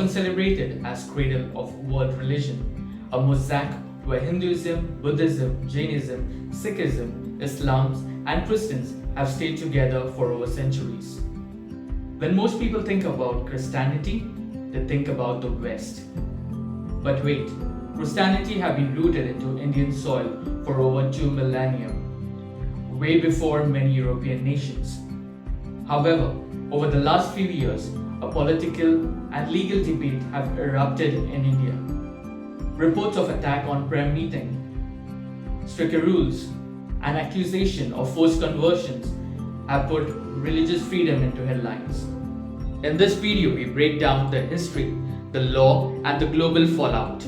often celebrated as cradle of world religion, a mosaic where Hinduism, Buddhism, Jainism, Sikhism, Islam, and Christians have stayed together for over centuries. When most people think about Christianity, they think about the West. But wait, Christianity have been rooted into Indian soil for over 2 millennia, way before many European nations. However, over the last few years, a political and legal debate have erupted in India. Reports of attack on prayer meeting, stricter rules, and accusation of forced conversions have put religious freedom into headlines. In this video, we break down the history, the law, and the global fallout.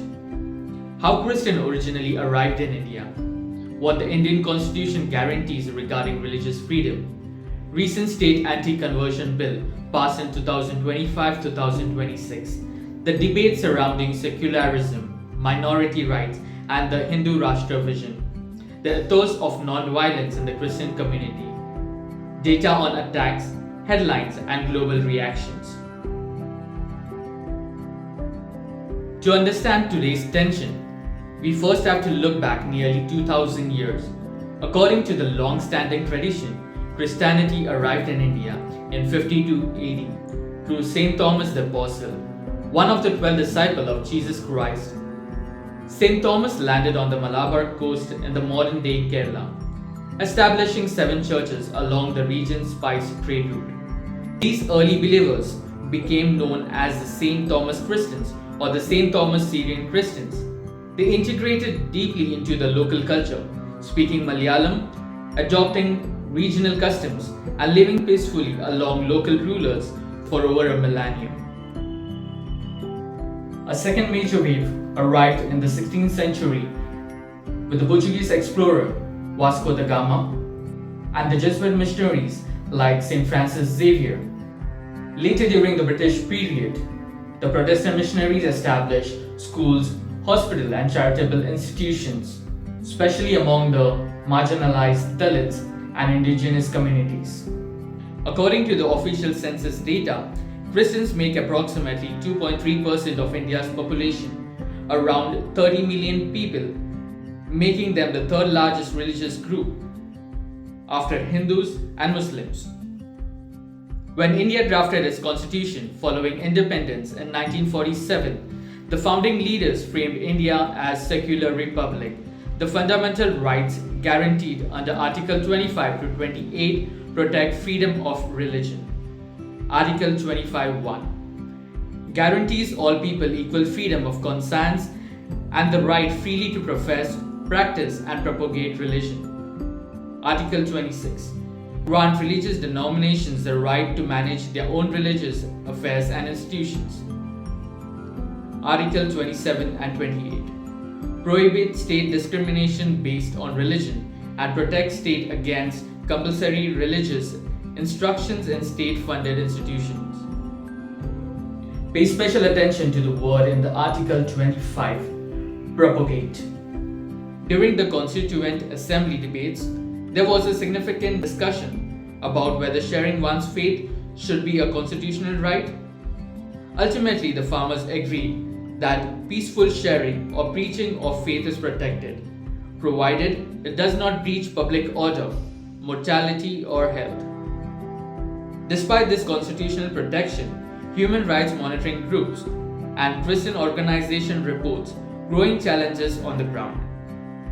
How Christian originally arrived in India, what the Indian Constitution guarantees regarding religious freedom, recent state anti-conversion bill passed in 2025-2026, the debate surrounding secularism, minority rights, and the Hindu Rashtra Vision, the ethos of non-violence in the Christian community, data on attacks, headlines, and global reactions. To understand today's tension, we first have to look back nearly 2000 years. According to the long-standing tradition, Christianity arrived in India in 52 AD through Saint Thomas the Apostle, one of the 12 disciples of Jesus Christ. Saint Thomas landed on the Malabar coast in the modern-day Kerala, establishing 7 churches along the region's spice trade route. These early believers became known as the Saint Thomas Christians or the Saint Thomas Syrian Christians. They integrated deeply into the local culture, speaking Malayalam, adopting regional customs, and living peacefully along local rulers for over a millennium. A second major wave arrived in the 16th century with the Portuguese explorer Vasco da Gama and the Jesuit missionaries like St. Francis Xavier. Later during the British period, the Protestant missionaries established schools, hospitals, and charitable institutions, especially among the marginalized Dalits and indigenous communities. According to the official census data, Christians make approximately 2.3% of India's population, around 30 million people, making them the third largest religious group after Hindus and Muslims. When India drafted its constitution following independence in 1947, the founding leaders framed India as secular republic. The fundamental rights guaranteed under Article 25 to 28 protect freedom of religion. Article 25(1) guarantees all people equal freedom of conscience and the right freely to profess, practice, and propagate religion. Article 26 grants religious denominations the right to manage their own religious affairs and institutions. Article 27 and 28 prohibit state discrimination based on religion and protect state against compulsory religious instructions in state-funded institutions. Pay special attention to the word in the Article 25, propagate. During the Constituent Assembly debates, there was a significant discussion about whether sharing one's faith should be a constitutional right. Ultimately, the farmers agreed that peaceful sharing or preaching of faith is protected, provided it does not breach public order, morality, or health. Despite this constitutional protection, human rights monitoring groups and Christian organization reports growing challenges on the ground.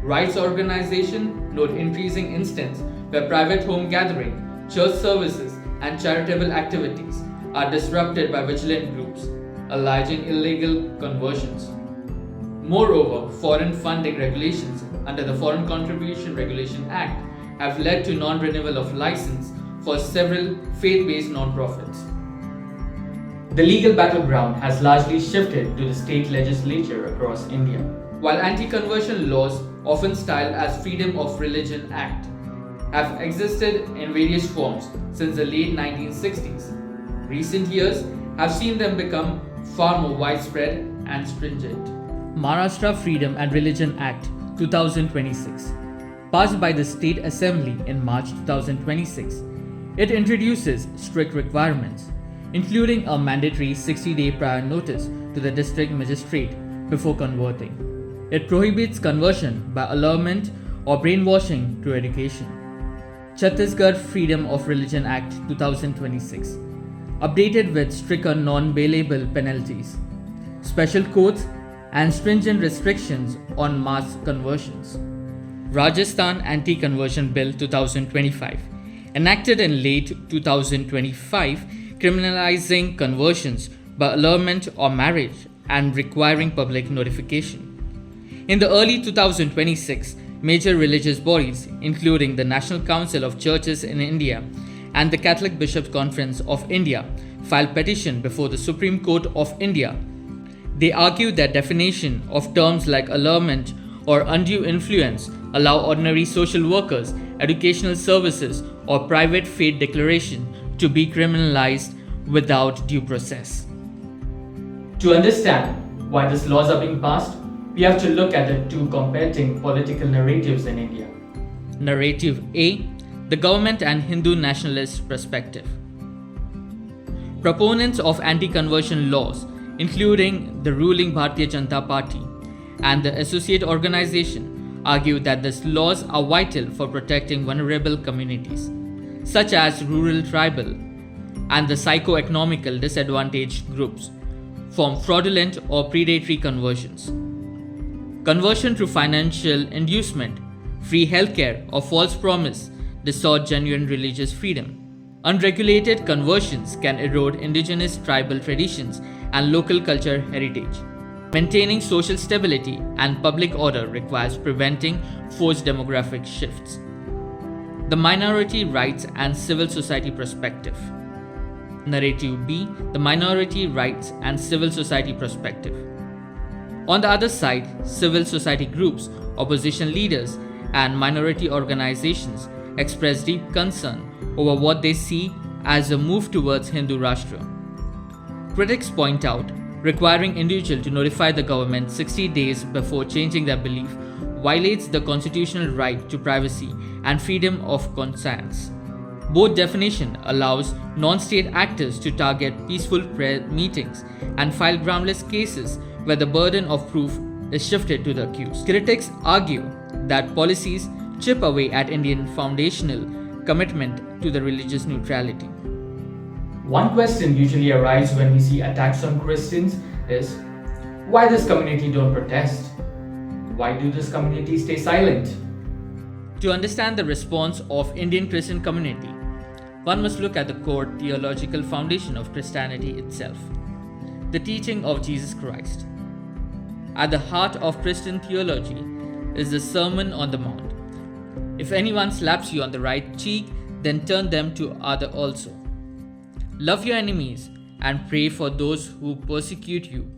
Rights organizations note increasing instances where private home gathering, church services, and charitable activities are disrupted by vigilant groups alleging illegal conversions. Moreover, foreign funding regulations under the Foreign Contribution Regulation Act have led to non-renewal of license for several faith-based non-profits. The legal battleground has largely shifted to the state legislature across India. While anti-conversion laws, often styled as Freedom of Religion Act, have existed in various forms since the late 1960s, recent years have seen them become far more widespread and stringent. Maharashtra Freedom and Religion Act 2026, passed by the State Assembly in March 2026, it introduces strict requirements. including a mandatory 60-day prior notice to the district magistrate before converting. It prohibits conversion by allurement or brainwashing through education. Chhattisgarh Freedom of Religion Act 2026, updated with stricter non-bailable penalties, special courts, and stringent restrictions on mass conversions. Rajasthan Anti-Conversion Bill 2025, enacted in late 2025, criminalizing conversions by allurement or marriage and requiring public notification. In the early 2026, major religious bodies, including the National Council of Churches in India and the Catholic Bishops' Conference of India, filed petition before the Supreme Court of India. They argue that definition of terms like allurement or undue influence allow ordinary social workers, educational services, or private faith declaration to be criminalized without due process. To understand why these laws are being passed, we have to look at the two competing political narratives in India. Narrative A, the government and Hindu nationalist perspective. Proponents of anti-conversion laws, including the ruling Bharatiya Janata Party and the associate organization, argue that these laws are vital for protecting vulnerable communities, such as rural, tribal, and the socio-economical disadvantaged groups, from fraudulent or predatory conversions. Conversion through financial inducement, free healthcare, or false promise distort genuine religious freedom. Unregulated conversions can erode indigenous tribal traditions and local culture heritage. Maintaining social stability and public order requires preventing forced demographic shifts. The minority rights and civil society perspective. Narrative B, the minority rights and civil society perspective. On the other side, civil society groups, opposition leaders, and minority organizations express deep concern over what they see as a move towards Hindu Rashtra. Critics point out requiring individuals to notify the government 60 days before changing their belief violates the constitutional right to privacy and freedom of conscience. Both definition allows non-state actors to target peaceful prayer meetings and file groundless cases where the burden of proof is shifted to the accused. Critics argue that policies chip away at Indian foundational commitment to the religious neutrality. One question usually arises when we see attacks on Christians is, why this community don't protest? Why do this community stay silent? To understand the response of Indian Christian community, one must look at the core theological foundation of Christianity itself, the teaching of Jesus Christ. At the heart of Christian theology is the Sermon on the Mount. If anyone slaps you on the right cheek, then turn them to other also. Love your enemies and pray for those who persecute you.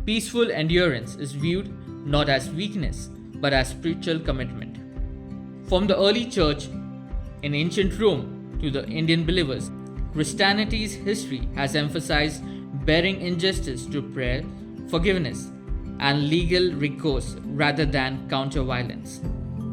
Peaceful endurance is viewed not as weakness, but as spiritual commitment. From the early church in ancient Rome to the Indian believers, Christianity's history has emphasized bearing injustice through prayer, forgiveness, and legal recourse rather than counter-violence.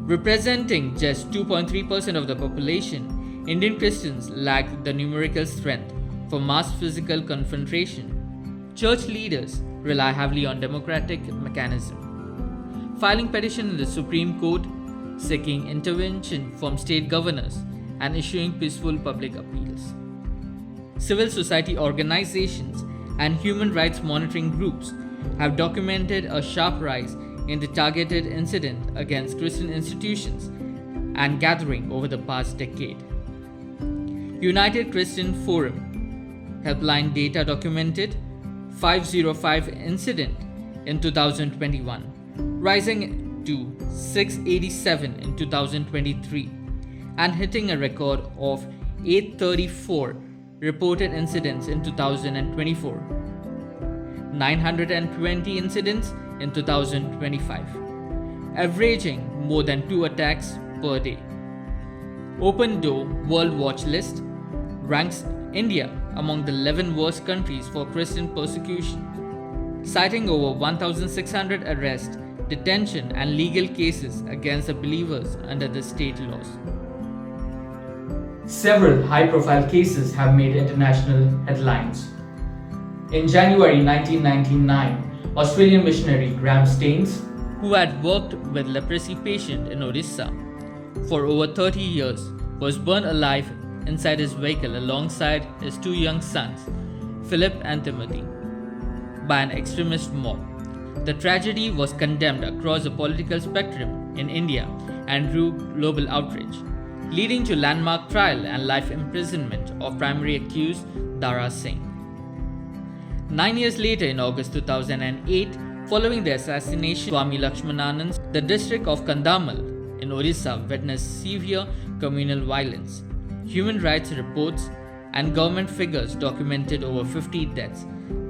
Representing just 2.3% of the population, Indian Christians lack the numerical strength for mass physical confrontation. Church leaders rely heavily on democratic mechanism, filing petition in the Supreme Court, seeking intervention from state governors, and issuing peaceful public appeals. Civil society organizations and human rights monitoring groups have documented a sharp rise in the targeted incident against Christian institutions and gathering over the past decade. United Christian Forum helpline data documented 505 incident in 2021, rising to 687 in 2023 and hitting a record of 834 reported incidents in 2024, 920 incidents in 2025, averaging more than 2 attacks per day. Open Door World Watch List ranks India among the 11 worst countries for Christian persecution, citing over 1,600 arrests, detention, and legal cases against the believers under the state laws. Several high-profile cases have made international headlines. In January 1999, Australian missionary Graham Staines, who had worked with leprosy patient in Odisha for over 30 years, was burned alive inside his vehicle alongside his two young sons, Philip and Timothy, by an extremist mob. The tragedy was condemned across the political spectrum in India and drew global outrage, leading to landmark trial and life imprisonment of primary accused Dara Singh. 9 years later, in August 2008, following the assassination of Swami Lakshmananand, the district of Kandhamal in Odisha witnessed severe communal violence. Human rights reports and government figures documented over 50 deaths,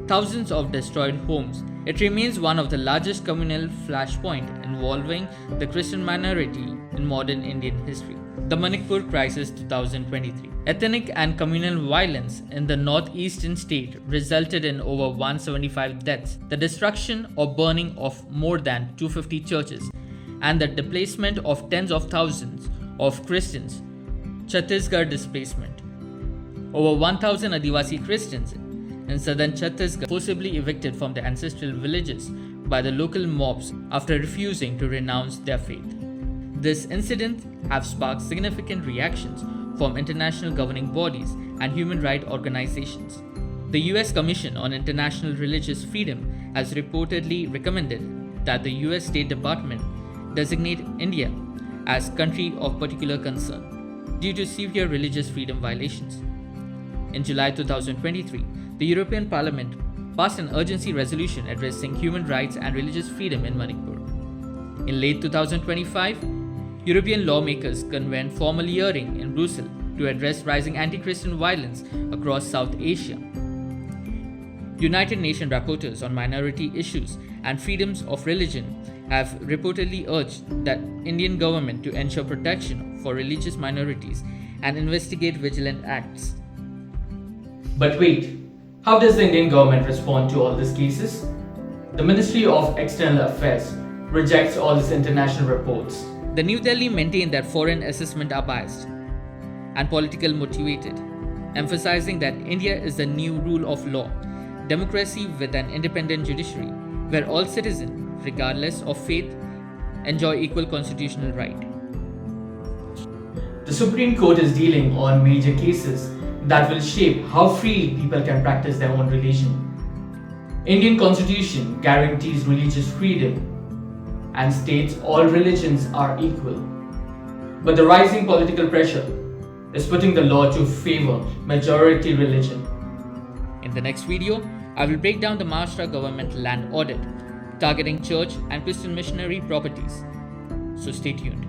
thousands of destroyed homes. It remains one of the largest communal flashpoints involving the Christian minority in modern Indian history. The Manipur Crisis 2023. Ethnic and communal violence in the northeastern state resulted in over 175 deaths, the destruction or burning of more than 250 churches, and the displacement of tens of thousands of Christians. Chhattisgarh displacement. Over 1,000 Adivasi Christians in southern Chhattisgarh forcibly evicted from their ancestral villages by the local mobs after refusing to renounce their faith. This incident have sparked significant reactions from international governing bodies and human rights organizations. The US Commission on International Religious Freedom has reportedly recommended that the US State Department designate India as country of particular concern due to severe religious freedom violations. In July 2023, the European Parliament passed an urgency resolution addressing human rights and religious freedom in Manipur. In late 2025, European lawmakers convened formal hearing in Brussels to address rising anti-Christian violence across South Asia. United Nations rapporteurs on minority issues and freedoms of religion have reportedly urged the Indian government to ensure protection for religious minorities and investigate vigilant acts. But wait, how does the Indian government respond to all these cases? The Ministry of External Affairs rejects all these international reports. The New Delhi maintained that foreign assessments are biased and politically motivated, emphasizing that India is the new rule of law, democracy with an independent judiciary, where all citizens, regardless of faith, enjoy equal constitutional right. The Supreme Court is dealing on major cases that will shape how freely people can practice their own religion. Indian Constitution guarantees religious freedom and states all religions are equal. But the rising political pressure is putting the law to favor majority religion. In the next video, I will break down the Maharashtra government land audit targeting church and Christian missionary properties. So stay tuned.